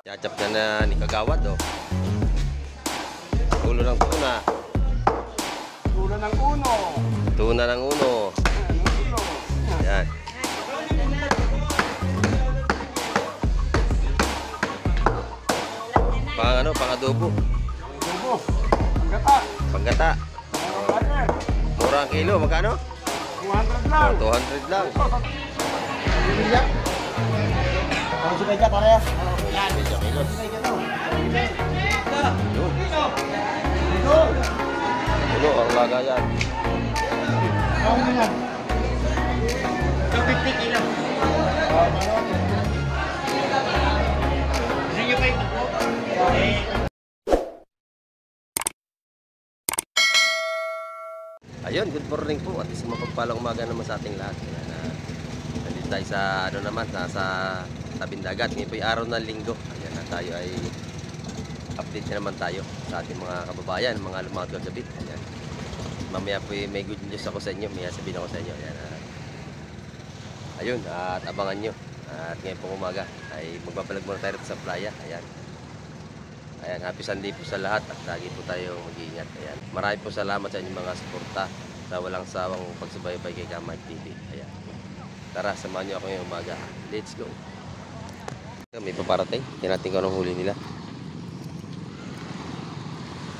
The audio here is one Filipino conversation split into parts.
Yachap na ni Kagawad, oh. Ulo ng tuna. Tuna ng uno. Tuna ng uno. Yan. Pang adobo. Adobo. Panggata. Panggata. Mura ang kilo, magkano? 200 lang. 200 lang. Ang sukay ka, pare. Yan, medyo kilo. Ulo, ang lagayan. Ano yan? 50 kilo. Gusto nyo pa yung Ayun, good morning po at isang mapagpalang umaga naman sa ating lahat. Nandito tayo sa ano naman, sa tabing dagat. Ngayon po yung araw ng linggo. Ayan na tayo ay update na naman tayo sa ating mga kababayan, mga lumakad kagabi. Ayan. Mamaya po may good news ako sa inyo, may sabihin ako sa inyo. Ayan, ayun, at abangan nyo. At ngayon pong umaga ay magbabalag muna tayo sa playa. Ayan. Ayan, happy Sunday po sa lahat at lagi po tayo mag-iingat. Ayan. Marami po salamat sa inyong mga suporta sa walang sawang pagsubaybay kay Kamay TV. Ayan. Tara, samahan nyo ako ngayong umaga. Let's go. May paparating. Tinating ko anong huli nila.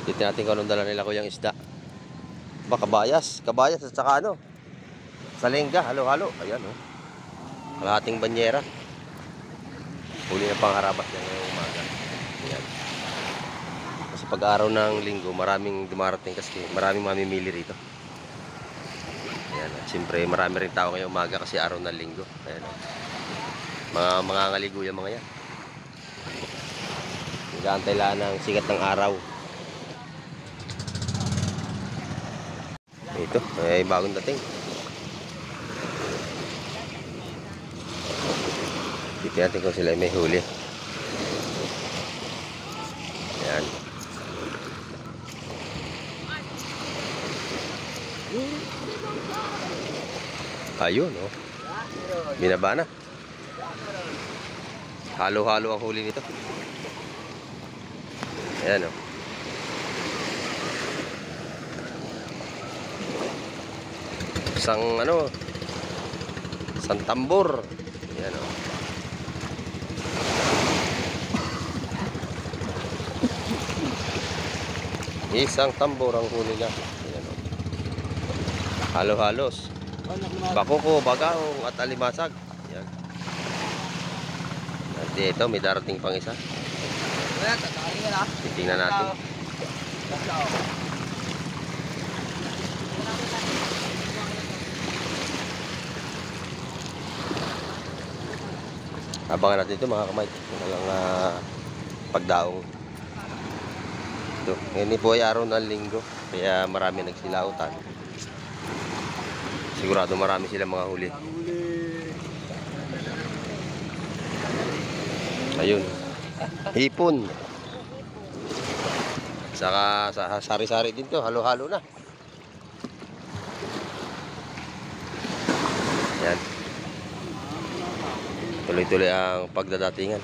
Tinating ko anong dala nila ko yung isda. Ba, kabayas. Kabayas at saka ano. Salengga. Halo-halo. Ayan, oh. Kalahating banyera. Huli na pang harabat niya ngayong umaga. Ayan. Kasi pag-araw ng linggo, maraming dumarating kasi maraming mamimili rito. Ayan. At siyempre, marami rin tao ngayong umaga kasi araw ng linggo. Ayan. Mga ngaligo yung mga yan. Nag-aantay lang ng sikat ng araw. Ito, ay bagong dating. Dito natin kung sila may huli. Ayan. Ayun, oh. Binaba na. Halo-halo ang huli nito. Ayan, oh. Isang ano, isang tambor. Ayan, oh. Isang tambor ang huli niya. Ayan, oh. Halo-halos. Bakoko, bagaong at alimasag. Ayan. At ito, may darating pang isa. Titingnan natin. Abangan natin ito mga kamay. Walang pagdaong. Ito. Ngayon po ay araw ng linggo. Kaya marami nagsilautan. Sigurado marami sila mga huli. Ayun. Hipon. Saka sari-sari din to. Halo-halo na. Yan. Tuloy-tuloy ang pagdadatingan.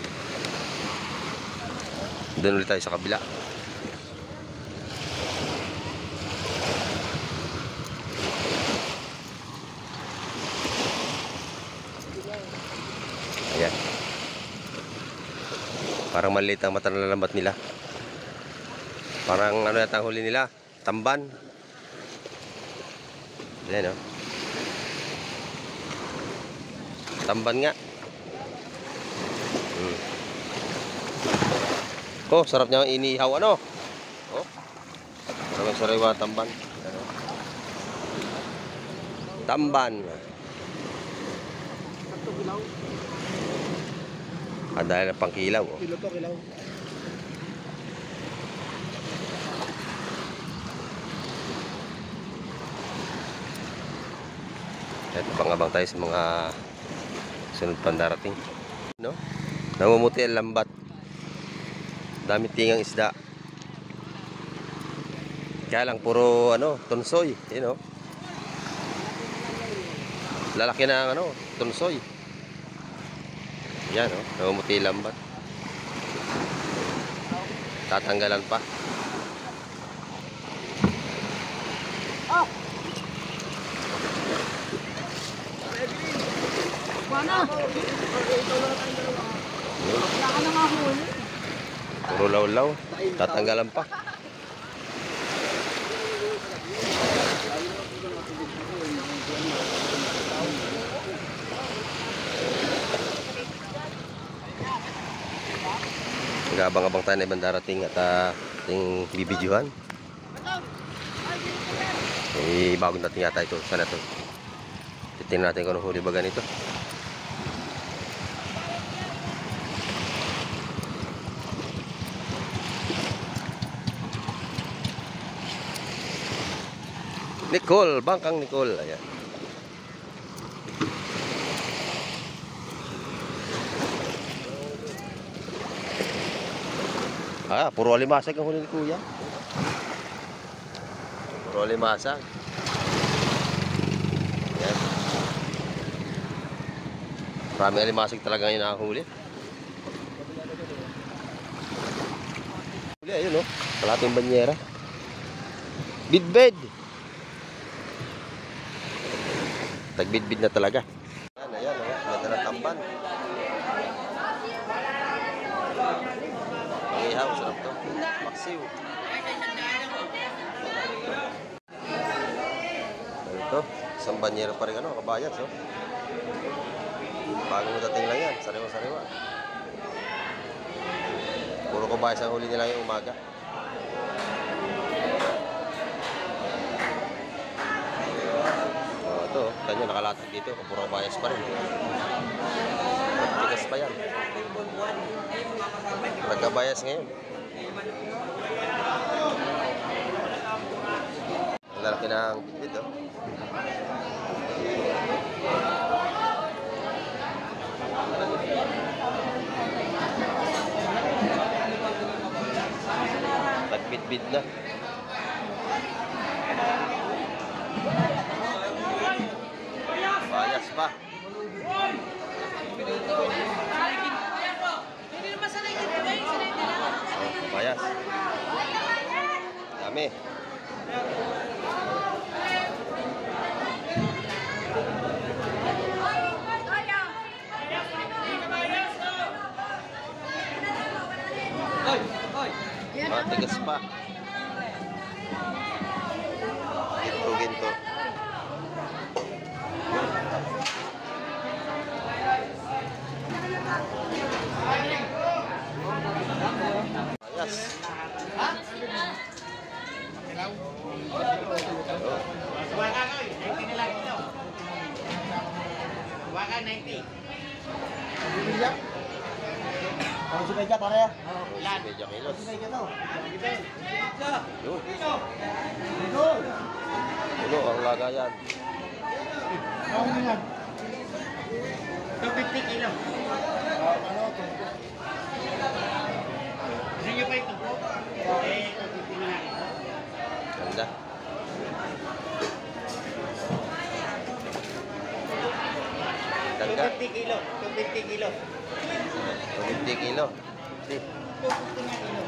Doon ulit tayo sa kabila. Ayan. Parang maliit ang mata na lambat nila. Parang ano yata ang huli nila? Tamban. Ayan, oh. Tamban nga. Oh, sarap niya inihaw, ano? Oh. Maraming sariwa tamban. Ano? Tamban. Dahil na pang kilaw, oh. Kilo to, kilaw. At abang-abang tayo sa mga sunod pang darating. No? Namumuti ang lambat. Dami tingang isda. Kaya lang puro ano, tunsoy, you know. Lalaki na ang ano, tunsoy. Yan, oh, namumuti lambat. Tatanggalan pa. Wala ka na nga huli. Puro law-law. Tatanggalan pa. Nag-abang-abang tayo na ibang darating at ating bibidyohan. Bagong dating yata ito. Sana ito. Titingnan natin kung anong huli ba ganito. Nicole, bangkang Nicole. Ayan. Puro alimasag ang huli ni Kuya. Puro alimasag. Ayan. Marami alimasag talaga ngayon nakahuli. Huli, ayun o. Kalating banyera. Bidbed. Tagbidbid na talaga. Ayan o. Ganda ng tamban. Ihaw, sarap to. Maksiw. Ito, isang banyero pa rin kabayas, oh. Bagong dating lang yan, sariwa-sariwa. Puro kabayas ang huli nila yung umaga. Ito, kanyo nakalatag dito, puro kabayas pa rin. Matigas pa yan. Nagkabayas ngayon. Ang lalaki ng bitbit, oh. Nagbitbit na. Bayas pa. Bayas. Dami. Matigas pa. Ginto-ginto. Bayas. Wakan 90. Ang sumay ka, pareha. Medyo kilos. Sumay ka to. Yun. Puno ang lagayan. Ang yan. 250 kilo. Ano, tumpo. Gusto nyo pa ito? Eh, 250 na lang. Ganda. Ganda. 250 kilo. 250 kilo. 20 kilo. Si. 250 na kilo.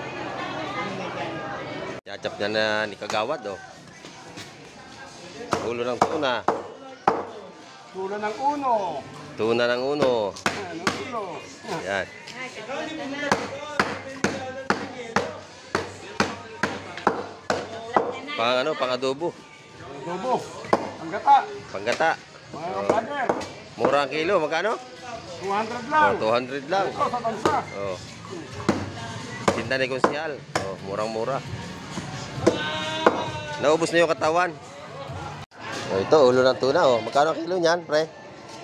Yachap niya na ni Kagawad, oh. Ulo ng tuna. Tula ng uno. Tuna ng uno. Ano, uno. Yan. Pang adobo. Adobo. Ang gata. Panggata. Mga brother. Mura ang kilo, magkano? 200 lang. 200 lang. Ito sa bansa. Oh. Tinda ni Konsyal. Oh, murang-mura. Naubos na yung katawan. Oh, ito, ulo ng tuna, oh. Magkano ang kilo niyan, pre?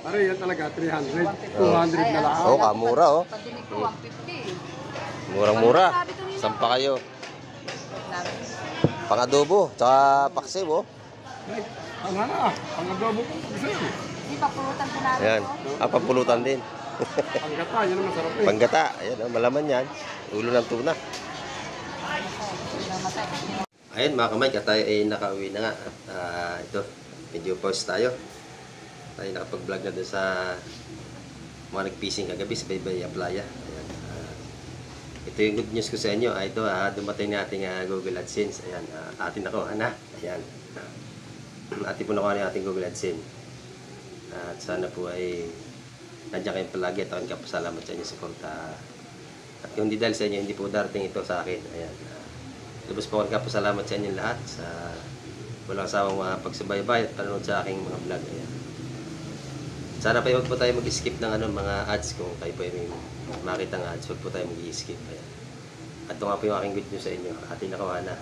Pare, yan talaga, 300. 200 na lang. Oh, kamura, oh. Padinig ko 150. Murang-mura. Sampa kayo. Pang-adobo, tsaka paksiw, oh. Ay, ang hana, ang adobo ko. Gusto yun. Hindi pa pulutan ko namin. Ayan. Pampulutan din. Ang gata, yan ang masarap eh. Panggata. Ayan, oh, malaman yan. Ulo ng tuna. Ayun, mga kamay, tayo ay nakauwi na nga. At ito, medyo pause tayo. Tayo nakapag-vlog na dun sa mga nag-fishing kagabi sa Baybay Aplaya. Ayan. ito yung good news ko sa inyo. Ito, dumating na ating Google AdSense. Ayan, atin ako, ana. Ayan. Atin po nakuha na ating Google AdSense. At sana po ay nandiyan kayong palagi at aking kapasalamat sa inyo suporta. At kung hindi dahil sa inyo, hindi po darating ito sa akin. Ayan. Lubos po akong kapasalamat sa inyo lahat sa walang sawang pagsubaybay at panonood sa aking mga vlog. Ayan. Sana pa huwag po tayo mag-skip ng mga ads kung kayo po yung makita ng ads. Huwag po tayo mag-skip. Ayan. At ito nga po yung aking good news sa inyo. Atin nakuha na.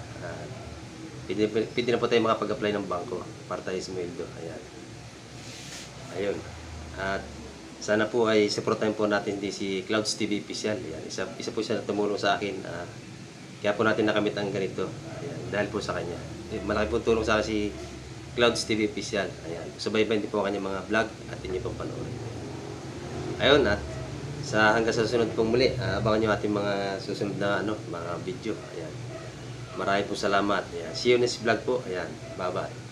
Pwede na po tayo makapag-apply ng bangko para tayo sumildo. Ayan. Ayun. At sana po ay supportahan po natin din si Clouds TV Official. Ayan. Isa po siya na tumulong sa akin. Kaya po natin nakamit ang ganito. Ayan. Dahil po sa kanya. Malaki po tulong sa akin si Clouds TV Official. Ayan. Subaybayan din po ang kanyang mga vlog at inyo pong panoorin. Ayun, at hanggang sa susunod pong muli, abangan nyo ating mga susunod na mga video. Ayan. Maraming po salamat. Ayan. See you next vlog po. Ayan. Bye-bye.